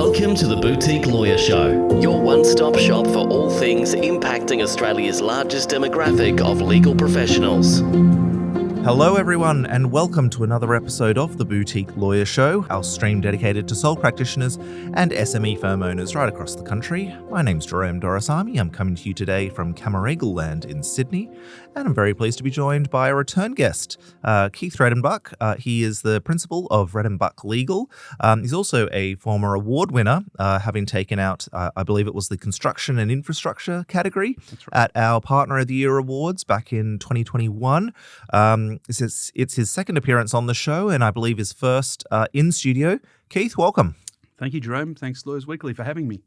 Welcome to the Boutique Lawyer Show, your one-stop shop for all things impacting Australia's largest demographic of legal professionals. Hello everyone and welcome to another episode of the Boutique Lawyer Show, our stream dedicated to sole practitioners and SME firm owners right across the country. My name's Jerome Doraisamy. I'm coming to you today from Camaragal Land in Sydney, and I'm very pleased to be joined by a return guest, Keith Redenbach. He is the principal of Redenbach Legal. He's also a former award winner, having taken out, I believe it was the construction and infrastructure category at our Partner of the Year Awards back in 2021. It's his second appearance on the show, and I believe his first in studio. Keith, welcome. Thank you, Jerome. Thanks, Lawyers Weekly, for having me.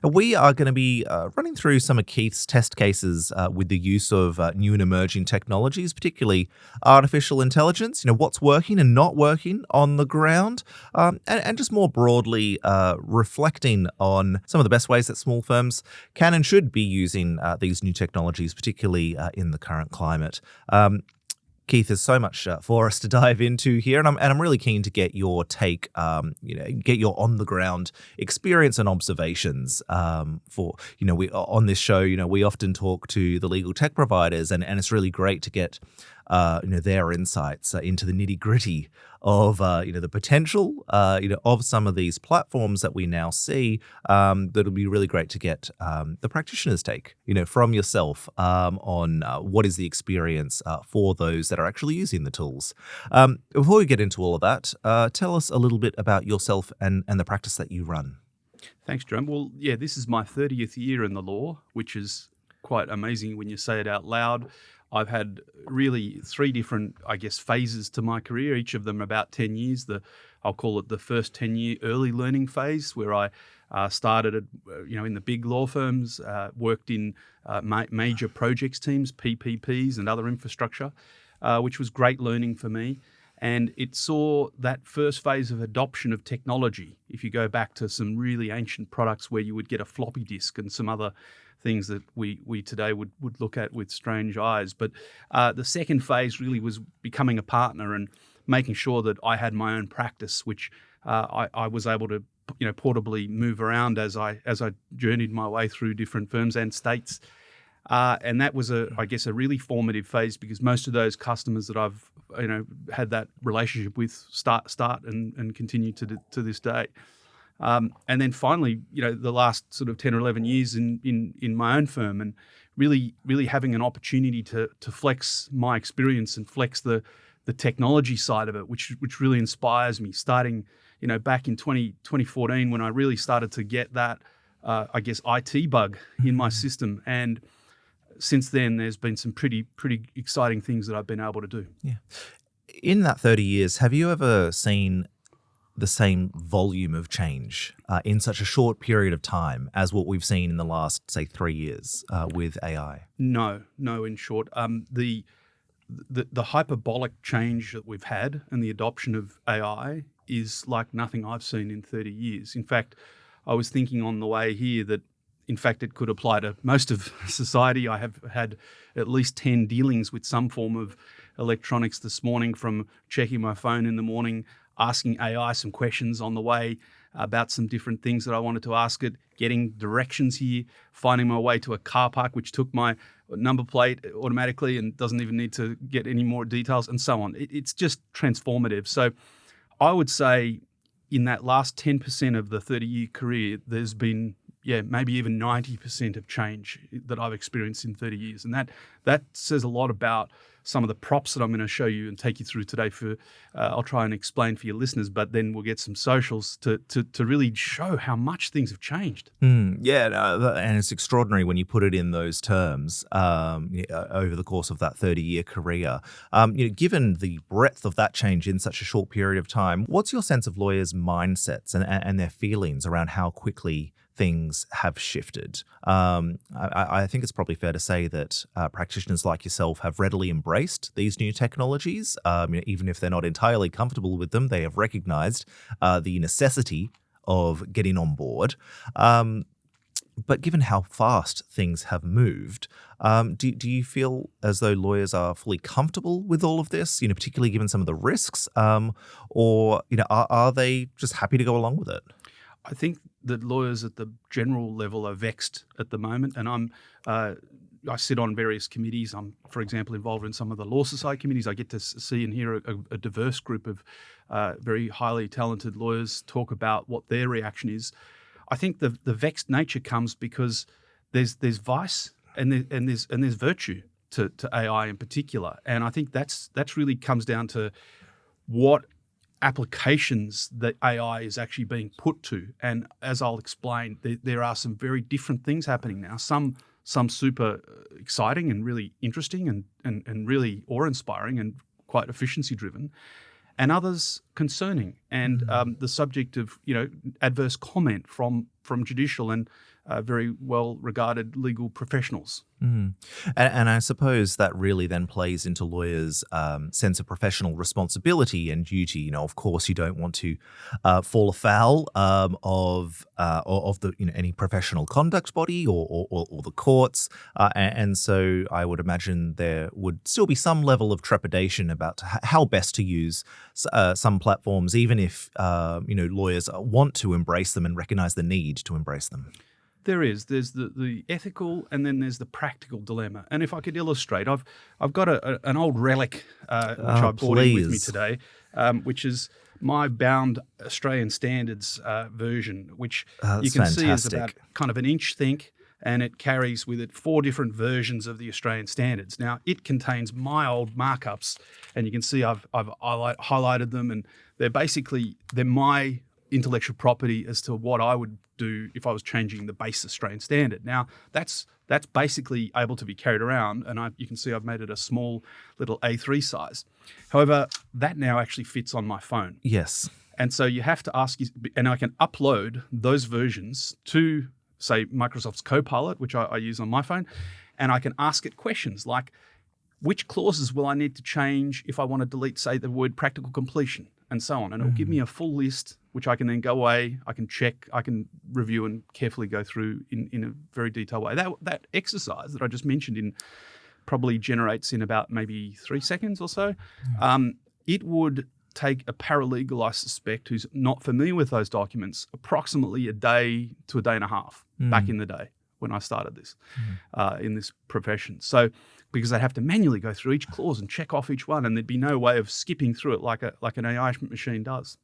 We are going to be running through some of Keith's test cases with the use of new and emerging technologies, particularly artificial intelligence, what's working and not working on the ground, and just more broadly reflecting on some of the best ways that small firms can and should be using these new technologies, particularly in the current climate. Keith, there's so much for us to dive into here, and I'm really keen to get your take, get your on the ground experience and observations. We on this show, we often talk to the legal tech providers, and it's really great to get their insights into the nitty gritty of the potential of some of these platforms that we now see. That'll be really great to get the practitioner's take from yourself on what is the experience for those that are actually using the tools. Before we get into all of that, tell us a little bit about yourself and the practice that you run. Thanks, Jerome. Well, yeah, this is my 30th year in the law, which is quite amazing when you say it out loud. I've had really three different, phases to my career, each of them about 10 years. I'll call it the first 10-year early learning phase, where I started in the big law firms, worked in major projects teams, PPPs and other infrastructure, which was great learning for me. And it saw that first phase of adoption of technology. If you go back to some really ancient products where you would get a floppy disk and some other things that we today would look at with strange eyes. But the second phase really was becoming a partner and making sure that I had my own practice, which I was able to portably move around as I journeyed my way through different firms and states. And that was a really formative phase, because most of those customers that I've had that relationship with start and continue to this day. And then finally, the last sort of 10 or 11 years in my own firm, and really having an opportunity to flex my experience and flex the technology side of it, which really inspires me, starting, back in 2014 when I really started to get that, IT bug in my system. And since then, there's been some pretty exciting things that I've been able to do. Yeah. In that 30 years, have you ever seen the same volume of change in such a short period of time as what we've seen in the last, say, 3 years with AI? No, in short. The hyperbolic change that we've had and the adoption of AI is like nothing I've seen in 30 years. In fact, I was thinking on the way here that, in fact, it could apply to most of society. I have had at least 10 dealings with some form of electronics this morning, from checking my phone in the morning, asking AI some questions on the way about some different things that I wanted to ask it, getting directions here, finding my way to a car park, which took my number plate automatically and doesn't even need to get any more details, and so on. It's just transformative. So I would say in that last 10% of the 30-year career, there's been maybe even 90% of change that I've experienced in 30 years. And that says a lot about some of the props that I'm going to show you and take you through today. I'll try and explain for your listeners, but then we'll get some socials to really show how much things have changed. And it's extraordinary when you put it in those terms over the course of that 30-year career. Given the breadth of that change in such a short period of time, what's your sense of lawyers' mindsets and their feelings around how quickly things have shifted? I think it's probably fair to say that practitioners like yourself have readily embraced these new technologies. Even if they're not entirely comfortable with them, they have recognized the necessity of getting on board. But given how fast things have moved, do you feel as though lawyers are fully comfortable with all of this, particularly given some of the risks, or are they just happy to go along with it? I think that lawyers at the general level are vexed at the moment, and I sit on various committees. I'm, for example, involved in some of the Law Society committees. I get to see and hear a diverse group of very highly talented lawyers talk about what their reaction is. I think the vexed nature comes because there's vice and there's virtue to AI in particular, and I think that's really comes down to what applications that AI is actually being put to. And as I'll explain, there are some very different things happening now. Some super exciting and really interesting and really awe-inspiring and quite efficiency-driven, and others concerning and the subject of adverse comment from judicial and very well-regarded legal professionals. And I suppose that really then plays into lawyers' sense of professional responsibility and duty. Of course, you don't want to fall afoul of the any professional conduct body or the courts, and so I would imagine there would still be some level of trepidation about how best to use some platforms, even if lawyers want to embrace them and recognize the need to embrace them. There's the ethical, and then there's the practical dilemma. And if I could illustrate, I've got an old relic which I brought in with me today, which is my bound Australian Standards version, which you can see is about kind of an inch thick, and it carries with it 4 different versions of the Australian Standards. Now, it contains my old markups, and you can see I've highlighted them, and they're my intellectual property as to what I would do if I was changing the base Australian Standard. Now, that's basically able to be carried around, and you can see I've made it a small little A3 size. However, that now actually fits on my phone. Yes. And so you have to ask, and I can upload those versions to, say, Microsoft's Copilot, which I use on my phone, and I can ask it questions like, which clauses will I need to change if I want to delete, say, the word practical completion, and so on. And it'll give me a full list, which I can then go away, I can check, I can review and carefully go through in a very detailed way. That exercise that I just mentioned probably generates in about maybe 3 seconds or so. It would take a paralegal, I suspect, who's not familiar with those documents, approximately a day to a day and a half back in the day when I started this in this profession. So, because they'd have to manually go through each clause and check off each one, and there'd be no way of skipping through it like an AI machine does.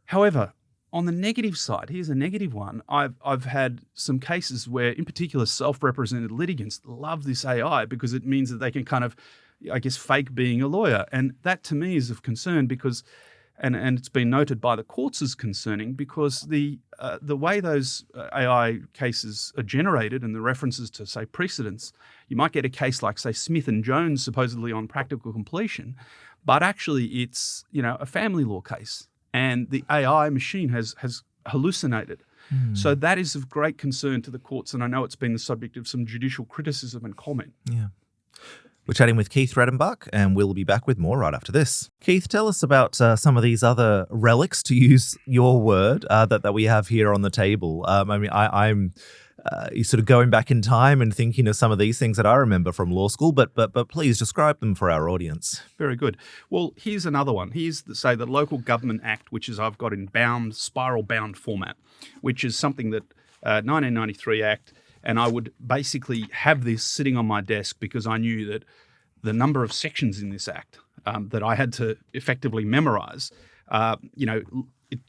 However, on the negative side, here's a negative one. I've had some cases where, in particular, self-represented litigants love this AI because it means that they can kind of, I guess, fake being a lawyer. And that to me is of concern because, and it's been noted by the courts as concerning, because the way those AI cases are generated and the references to, say, precedents, you might get a case like, say, Smith and Jones supposedly on practical completion, but actually it's, a family law case. And the AI machine has hallucinated. So that is of great concern to the courts, and I know it's been the subject of some judicial criticism and comment. Yeah. We're chatting with Keith Redenbach, and we'll be back with more right after this. Keith, tell us about some of these other relics, to use your word, that we have here on the table. I'm sort of going back in time and thinking of some of these things that I remember from law school, but please describe them for our audience. Very good. Well, here's another one. Here's, the Local Government Act, which is I've got in spiral-bound format, which is something that 1993 Act, and I would basically have this sitting on my desk because I knew that the number of sections in this act that I had to effectively memorize,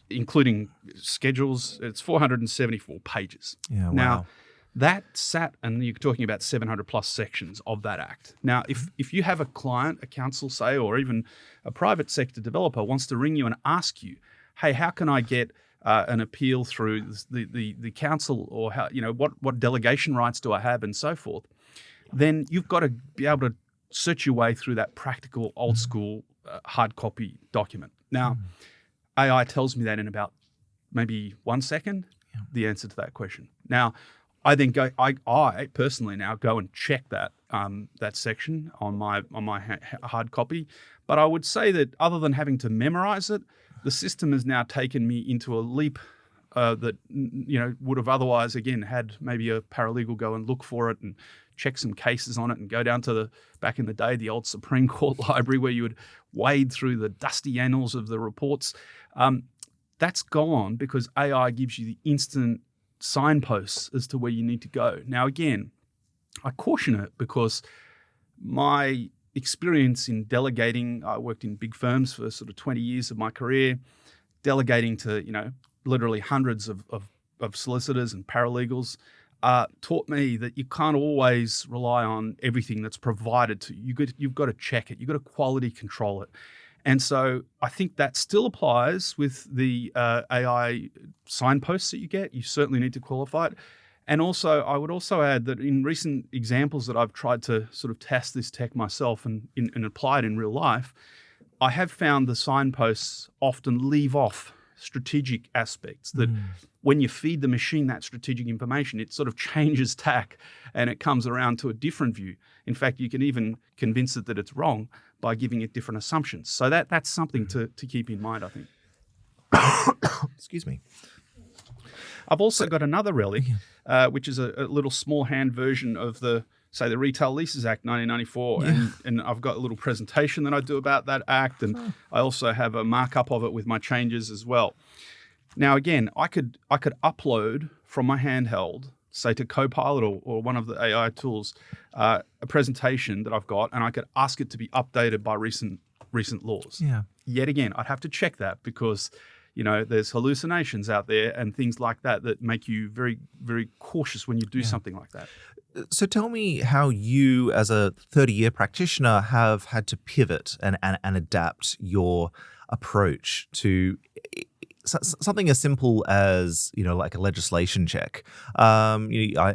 including schedules, it's 474 pages. Yeah, wow. Now, that sat, and you're talking about 700 plus sections of that act. Now, if you have a client, a counsel, say, or even a private sector developer wants to ring you and ask you, hey, how can I get an appeal through the council, or how, what delegation rights do I have, and so forth, then you've got to be able to search your way through that practical, old school, hard copy document. Now, AI tells me that in about maybe 1 second, the answer to that question. Now, I then go. I personally now go and check that section on my hard copy. But I would say that other than having to memorize it, the system has now taken me into a leap that would have otherwise, again, had maybe a paralegal go and look for it and check some cases on it and go down to back in the day, the old Supreme Court library where you would wade through the dusty annals of the reports. that's gone because AI gives you the instant signposts as to where you need to go. Now, again, I caution it because my experience in delegating, I worked in big firms for sort of 20 years of my career, delegating to, literally hundreds of solicitors and paralegals, taught me that you can't always rely on everything that's provided to you. You've got to check it. You've got to quality control it. And so I think that still applies with the AI signposts that you get. You certainly need to qualify it. And also, I would also add that in recent examples that I've tried to sort of test this tech myself and apply it in real life, I have found the signposts often leave off strategic aspects that when you feed the machine that strategic information, it sort of changes tack and it comes around to a different view. In fact, you can even convince it that it's wrong by giving it different assumptions. So that's something to keep in mind, I think. Excuse me. I've also got another relic, which is a little small hand version of the Retail Leases Act 1994. Yeah. And I've got a little presentation that I do about that act. And I also have a markup of it with my changes as well. Now, again, I could upload from my handheld, say to Copilot or one of the AI tools, a presentation that I've got, and I could ask it to be updated by recent laws. Yeah. Yet again, I'd have to check that because there's hallucinations out there and things like that make you very, very cautious when you do something like that. So tell me how you, as a 30-year practitioner, have had to pivot and adapt your approach to something as simple as, like a legislation check. I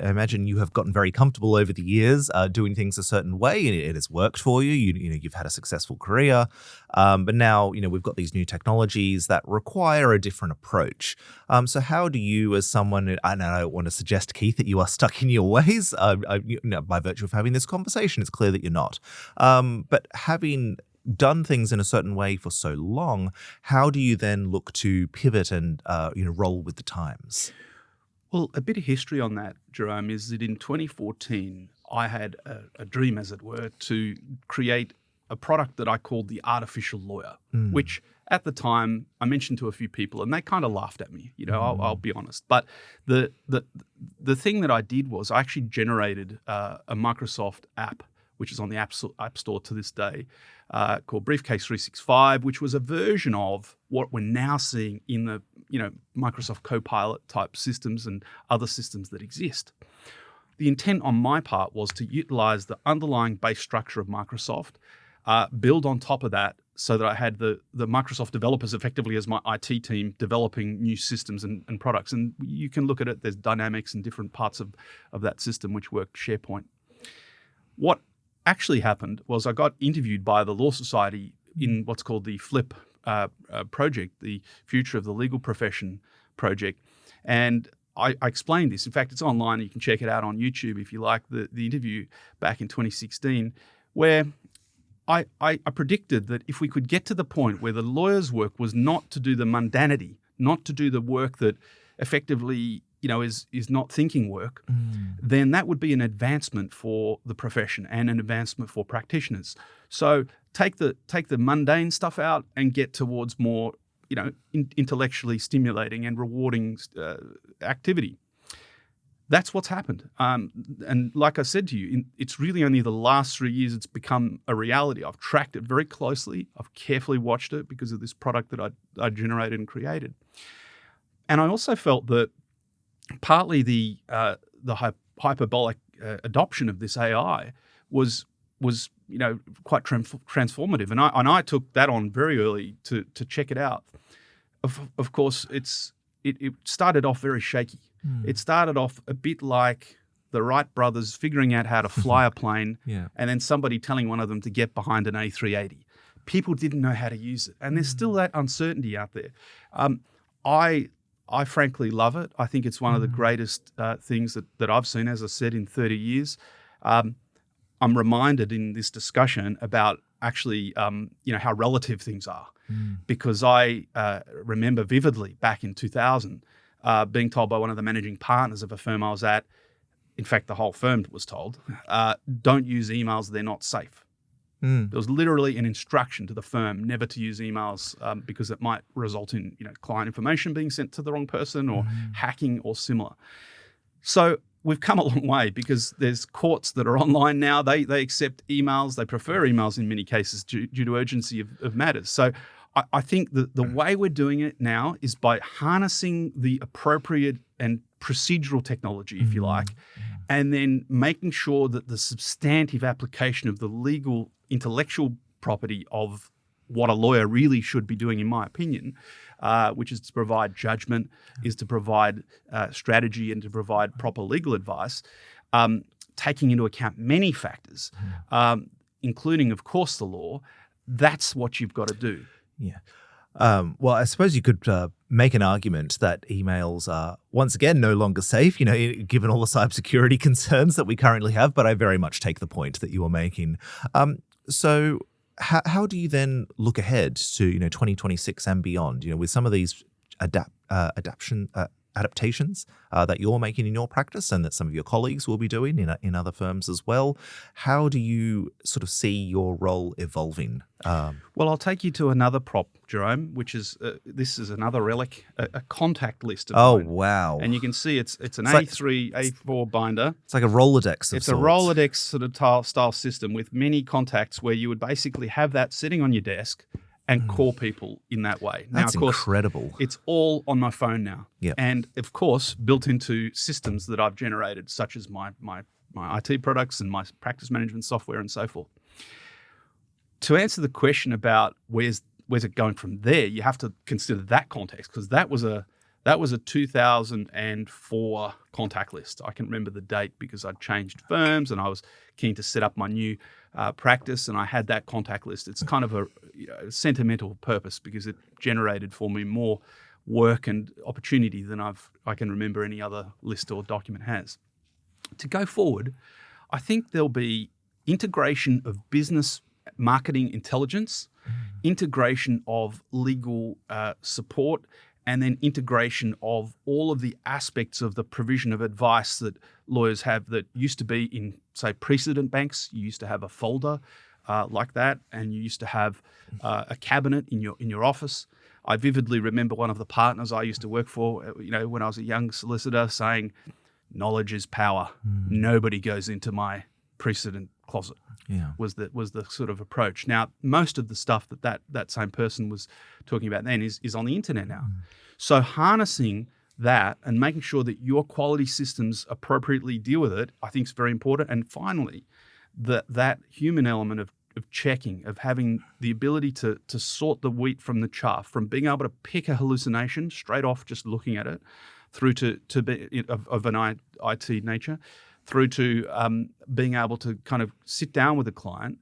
imagine you have gotten very comfortable over the years doing things a certain way, and it has worked for you. You've had a successful career, but now we've got these new technologies that require a different approach. So how do you, as someone, and I don't want to suggest, Keith, that you are stuck in your ways. By virtue of having this conversation, it's clear that you're not. But having done things in a certain way for so long, how do you then look to pivot and roll with the times? Well, a bit of history on that, Jerome, is that in 2014, I had a dream, as it were, to create a product that I called the Artificial Lawyer, which at the time I mentioned to a few people, and they kind of laughed at me. I'll be honest. But the thing that I did was I actually generated a Microsoft app, which is on the App Store to this day, called Briefcase 365, which was a version of what we're now seeing in the Microsoft Copilot type systems and other systems that exist. The intent on my part was to utilize the underlying base structure of Microsoft, build on top of that so that I had the Microsoft developers effectively as my IT team developing new systems and products. And you can look at it, there's dynamics and different parts of that system which work SharePoint. What actually happened was I got interviewed by the Law Society in what's called the FLIP project, the Future of the Legal Profession project. And I explained this. In fact, it's online. You can check it out on YouTube if you like, the interview back in 2016, where I predicted that if we could get to the point where the lawyer's work was not to do the mundanity, not to do the work that effectively is not thinking work, then that would be an advancement for the profession and an advancement for practitioners. So take the mundane stuff out and get towards more, intellectually stimulating and rewarding activity. That's what's happened. And like I said to you, it's really only the last 3 years it's become a reality. I've tracked it very closely. I've carefully watched it because of this product that I generated and created. And I also felt that partly the hyperbolic adoption of this AI was quite transformative, and I took that on very early to check it out. Of course, it started off very shaky. It started off a bit like the Wright brothers figuring out how to fly a plane, and then somebody telling one of them to get behind an A380. People didn't know how to use it, and there's still that uncertainty out there. I frankly love it. I think it's one of the greatest things that I've seen, as I said, in 30 years. I'm reminded in this discussion about actually, how relative things are. Because I remember vividly back in 2000 being told by one of the managing partners of a firm I was at, in fact, the whole firm was told, don't use emails, they're not safe. Mm. There was literally an instruction to the firm never to use emails because it might result in client information being sent to the wrong person or hacking or similar. So we've come a long way because there's courts that are online now. They accept emails. They prefer emails in many cases due to urgency of matters. So I think the way we're doing it now is by harnessing the appropriate and procedural technology, if you like, and then making sure that the substantive application of the legal intellectual property of what a lawyer really should be doing, in my opinion, which is to provide judgment, is to provide strategy and to provide proper legal advice, taking into account many factors, including, of course, the law. That's what you've got to do. Yeah. Well, I suppose you could make an argument that emails are, once again, no longer safe, given all the cybersecurity concerns that we currently have, but I very much take the point that you are making. So how do you then look ahead to 2026 and beyond? With some of these adaptations that you're making in your practice and that some of your colleagues will be doing in other firms as well, how do you sort of see your role evolving? Well, I'll take you to another prop, Jerome, which is this is another relic, a contact list. Oh, wow. And you can see it's an A3, A4 binder. It's like a Rolodex of It's sorts. a Rolodex sort of style system with many contacts where you would basically have that sitting on your desk and call people in that way. That's now, of course, incredible. It's all on my phone now. Yep. And, of course, built into systems that I've generated, such as my IT products and my practice management software and so forth. To answer the question about where's it going from there, you have to consider that context, because that was a 2004 contact list. I can remember the date because I'd changed firms and I was keen to set up my new practice, and I had that contact list. It's kind of a sentimental purpose because it generated for me more work and opportunity than I can remember any other list or document has. To go forward, I think there'll be integration of business marketing intelligence, integration of legal support, and then integration of all of the aspects of the provision of advice that lawyers have that used to be in, say, precedent banks. You used to have a folder like that, and you used to have a cabinet in your office. I vividly remember one of the partners I used to work for, when I was a young solicitor, saying, "Knowledge is power. Nobody goes into my precedent closet." Yeah. was the sort of approach. Now, most of the stuff that same person was talking about then is on the internet now. So harnessing that and making sure that your quality systems appropriately deal with it, I think is very important. And finally, that human element of checking, of having the ability to sort the wheat from the chaff, from being able to pick a hallucination straight off just looking at it, through to be of an IT nature, through to being able to kind of sit down with a client,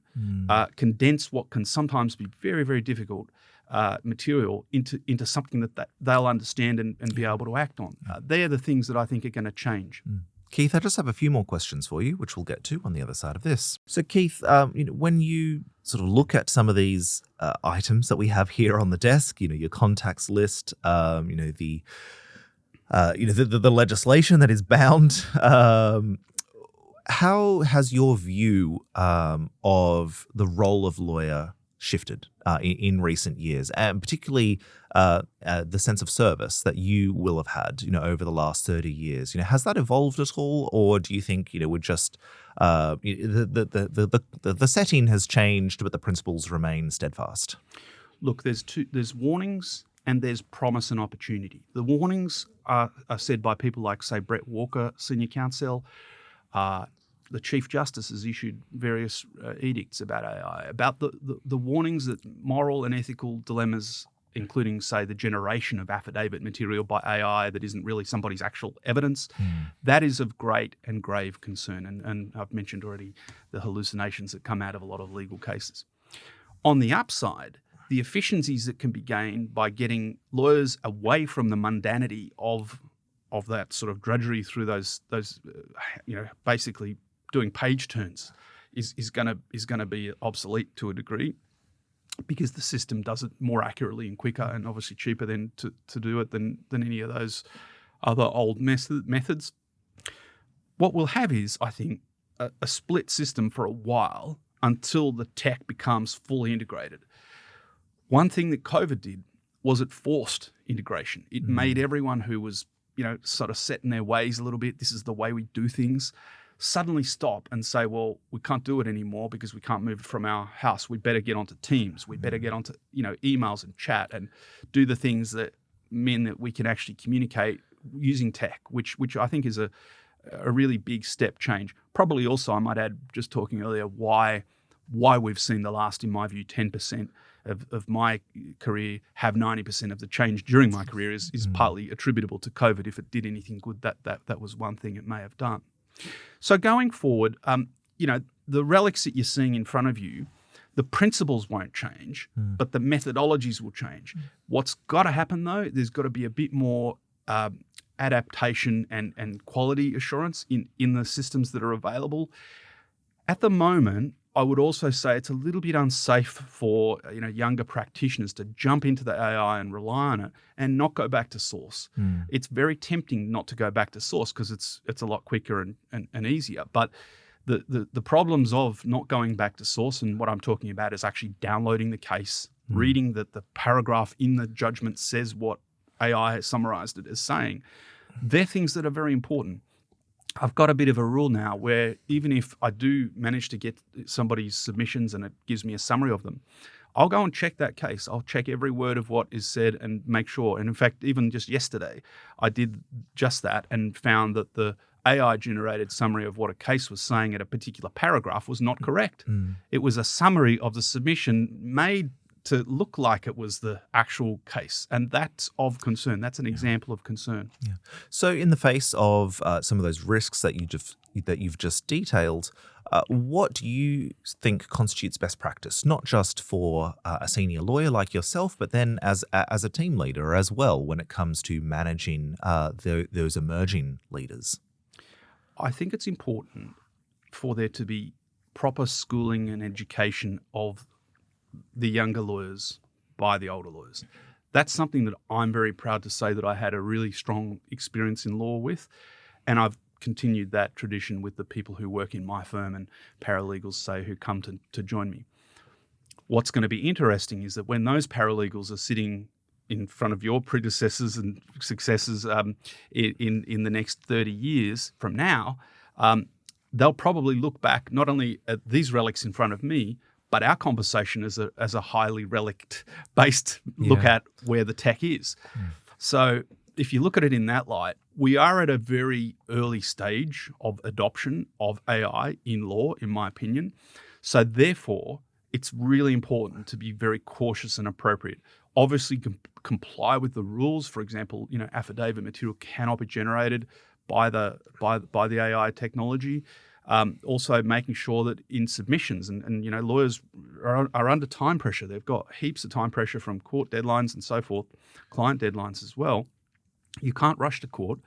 condense what can sometimes be very, very difficult material into something that they'll understand and be able to act on. They're the things that I think are going to change. Keith, I just have a few more questions for you, which we'll get to on the other side of this. So, Keith, when you sort of look at some of these items that we have here on the desk, your contacts list, the legislation that is bound, how has your view of the role of lawyer shifted in recent years, and particularly the sense of service that you will have had, over the last 30 years? Has that evolved at all, or do you think we're just the setting has changed, but the principles remain steadfast? Look, there's warnings and there's promise and opportunity. The warnings are said by people like, say, Brett Walker, senior counsel. The Chief Justice has issued various edicts about AI, about the warnings that moral and ethical dilemmas, including, say, the generation of affidavit material by AI that isn't really somebody's actual evidence, that is of great and grave concern. And I've mentioned already the hallucinations that come out of a lot of legal cases. On the upside, the efficiencies that can be gained by getting lawyers away from the mundanity of that sort of drudgery through those basically doing page turns is going to be obsolete to a degree, because the system does it more accurately and quicker and obviously cheaper than to do it than any of those other old methods. What we'll have is, I think, a split system for a while until the tech becomes fully integrated. One thing that COVID did was it forced integration. It made everyone who was, sort of set in their ways a little bit, this is the way we do things, suddenly stop and say, well, we can't do it anymore because we can't move it from our house. We better get onto Teams. We better get onto, emails and chat and do the things that mean that we can actually communicate using tech, which I think is a really big step change. Probably also, I might add, just talking earlier, why we've seen the last, in my view, 10% of my career have 90% of the change during my career is partly attributable to COVID. If it did anything good, that was one thing it may have done. So going forward, the relics that you're seeing in front of you, the principles won't change, but the methodologies will change. What's got to happen, though, there's got to be a bit more adaptation and quality assurance in the systems that are available. At the moment, I would also say it's a little bit unsafe for younger practitioners to jump into the AI and rely on it and not go back to source. It's very tempting not to go back to source because it's a lot quicker and easier. But the problems of not going back to source, and what I'm talking about is actually downloading the case, reading that the paragraph in the judgment says what AI has summarized it as saying, they're things that are very important. I've got a bit of a rule now where even if I do manage to get somebody's submissions and it gives me a summary of them, I'll go and check that case. I'll check every word of what is said and make sure. And in fact, even just yesterday, I did just that and found that the AI-generated summary of what a case was saying at a particular paragraph was not correct. It was a summary of the submission made to look like it was the actual case. And that's of concern. That's an example of concern. Yeah. So in the face of some of those risks that you've just detailed, what do you think constitutes best practice, not just for a senior lawyer like yourself, but then as a team leader as well when it comes to managing those emerging leaders? I think it's important for there to be proper schooling and education of the younger lawyers by the older lawyers. That's something that I'm very proud to say that I had a really strong experience in law with, and I've continued that tradition with the people who work in my firm and paralegals, say, who come to join me. What's going to be interesting is that when those paralegals are sitting in front of your predecessors and successors in the next 30 years from now, they'll probably look back not only at these relics in front of me, but our conversation as a highly relic-based look at where the tech is. So if you look at it in that light, we are at a very early stage of adoption of AI in law, in my opinion. So therefore, it's really important to be very cautious and appropriate. Obviously, comply with the rules. For example, affidavit material cannot be generated by the AI technology. Also making sure that in submissions, and lawyers are under time pressure. They've got heaps of time pressure from court deadlines and so forth, client deadlines as well. You can't rush to court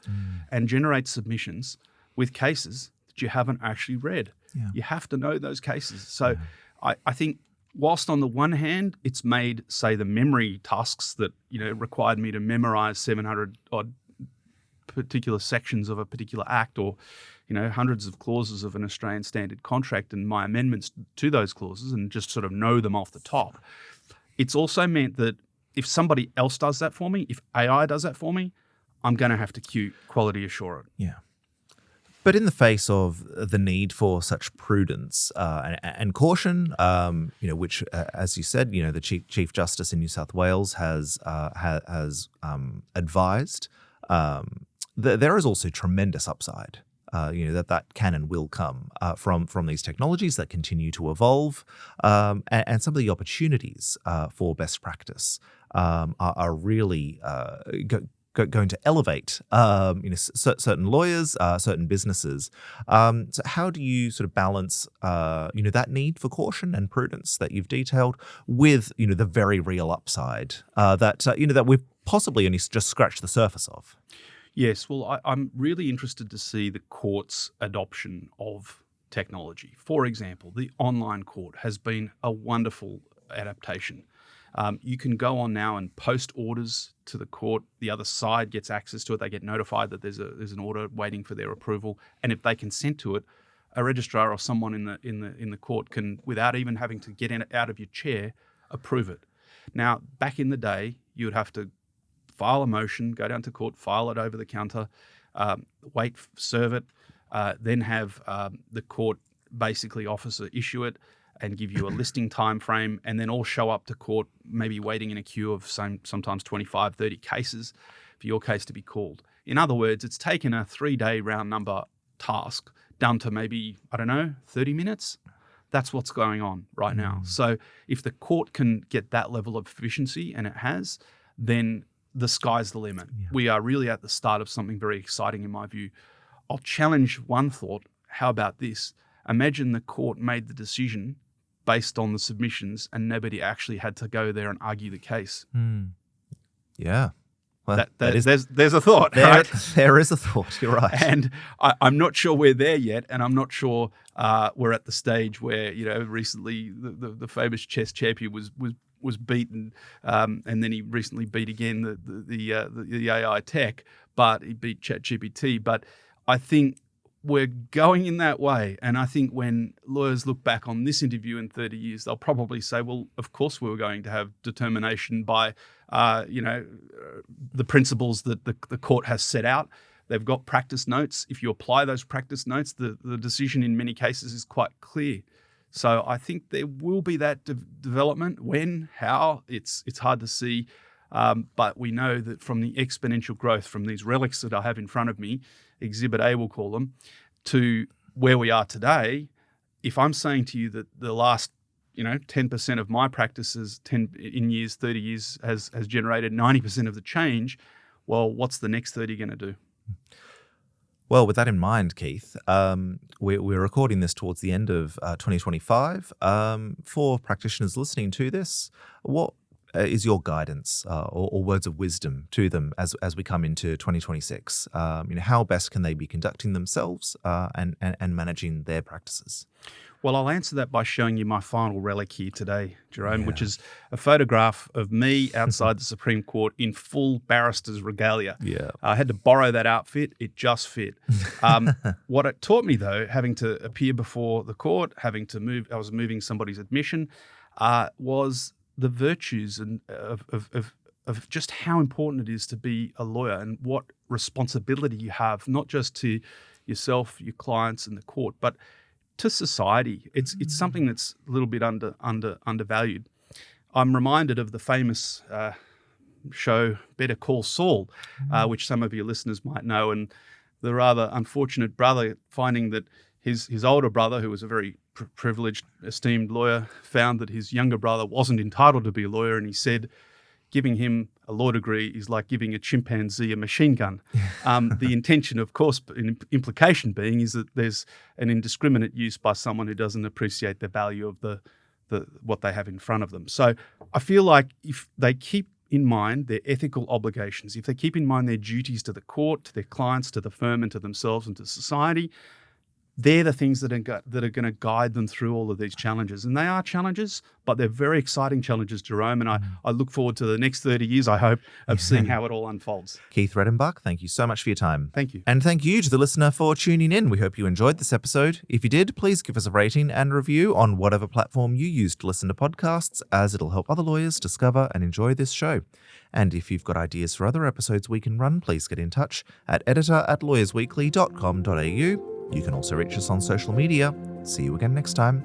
and generate submissions with cases that you haven't actually read. Yeah. You have to know those cases. So I think whilst on the one hand, it's made, say, the memory tasks that required me to memorize 700 odd particular sections of a particular act or hundreds of clauses of an Australian standard contract and my amendments to those clauses and just sort of know them off the top. It's also meant that if somebody else does that for me, if AI does that for me, I'm going to have to quality assure it. Yeah. But in the face of the need for such prudence and caution, which, as you said, the Chief Justice in New South Wales has advised, there is also tremendous upside. That can and will come from these technologies that continue to evolve, and some of the opportunities for best practice are really going to elevate certain lawyers, certain businesses. So how do you sort of balance that need for caution and prudence that you've detailed with the very real upside that we've possibly only just scratched the surface of? Yes, well, I'm really interested to see the court's adoption of technology. For example, the online court has been a wonderful adaptation. You can go on now and post orders to the court. The other side gets access to it. They get notified that there's an order waiting for their approval. And if they consent to it, a registrar or someone in the court can, without even having to get out of your chair, approve it. Now, back in the day, you would have to file a motion, go down to court, file it over the counter, wait, serve it, then have the court basically officer issue it and give you a listing time frame, and then all show up to court, maybe waiting in a queue of sometimes 25, 30 cases for your case to be called. In other words, it's taken a 3-day round number task down to maybe, 30 minutes. That's what's going on right now. So if the court can get that level of efficiency, and it has, then the sky's the limit. Yeah. We are really at the start of something very exciting in my view. I'll challenge one thought. How about this? Imagine the court made the decision based on the submissions and nobody actually had to go there and argue the case. Yeah. Well, there's a thought. There is a thought. You're right. And I'm not sure we're there yet, and I'm not sure we're at the stage where, recently the famous chess champion was beaten, and then he recently beat again the AI tech, but he beat ChatGPT. But I think we're going in that way, and I think when lawyers look back on this interview in 30 years, they'll probably say, well, of course we were going to have determination by, the principles that the court has set out. They've got practice notes. If you apply those practice notes, the decision in many cases is quite clear. So I think there will be that development. When, how, it's hard to see. But we know that from the exponential growth from these relics that I have in front of me, Exhibit A we'll call them, to where we are today, if I'm saying to you that the last 10% of my practices 30 years has generated 90% of the change, well, what's the next 30 going to do? Well, with that in mind, Keith, we're recording this towards the end of 2025. For practitioners listening to this, what is your guidance or words of wisdom to them as we come into 2026? How best can they be conducting themselves and managing their practices? Well, I'll answer that by showing you my final relic here today, Jerome, which is a photograph of me outside the Supreme Court in full barrister's regalia. Yeah. I had to borrow that outfit. It just fit. What it taught me, though, having to appear before the court, having to move, I was moving somebody's admission, was the virtues of just how important it is to be a lawyer and what responsibility you have, not just to yourself, your clients, and the court, but to society. It's something that's a little bit undervalued. I'm reminded of the famous show Better Call Saul, which some of your listeners might know, and the rather unfortunate brother finding that his older brother, who was a very privileged, esteemed lawyer, found that his younger brother wasn't entitled to be a lawyer, and he said, giving him a law degree is like giving a chimpanzee a machine gun. The intention, of course, implication being is that there's an indiscriminate use by someone who doesn't appreciate the value of the what they have in front of them. So I feel like if they keep in mind their ethical obligations, if they keep in mind their duties to the court, to their clients, to the firm, and to themselves and to society, they're the things that are going to guide them through all of these challenges. And they are challenges, but they're very exciting challenges, Jerome. And I look forward to the next 30 years, I hope, of seeing how it all unfolds. Keith Redenbach, thank you so much for your time. Thank you. And thank you to the listener for tuning in. We hope you enjoyed this episode. If you did, please give us a rating and review on whatever platform you use to listen to podcasts, as it'll help other lawyers discover and enjoy this show. And if you've got ideas for other episodes we can run, please get in touch at editor@lawyersweekly.com.au. You can also reach us on social media. See you again next time.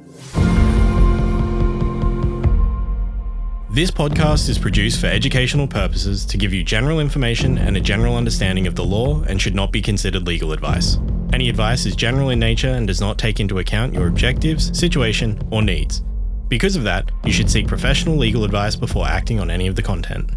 This podcast is produced for educational purposes to give you general information and a general understanding of the law and should not be considered legal advice. Any advice is general in nature and does not take into account your objectives, situation, or needs. Because of that, you should seek professional legal advice before acting on any of the content.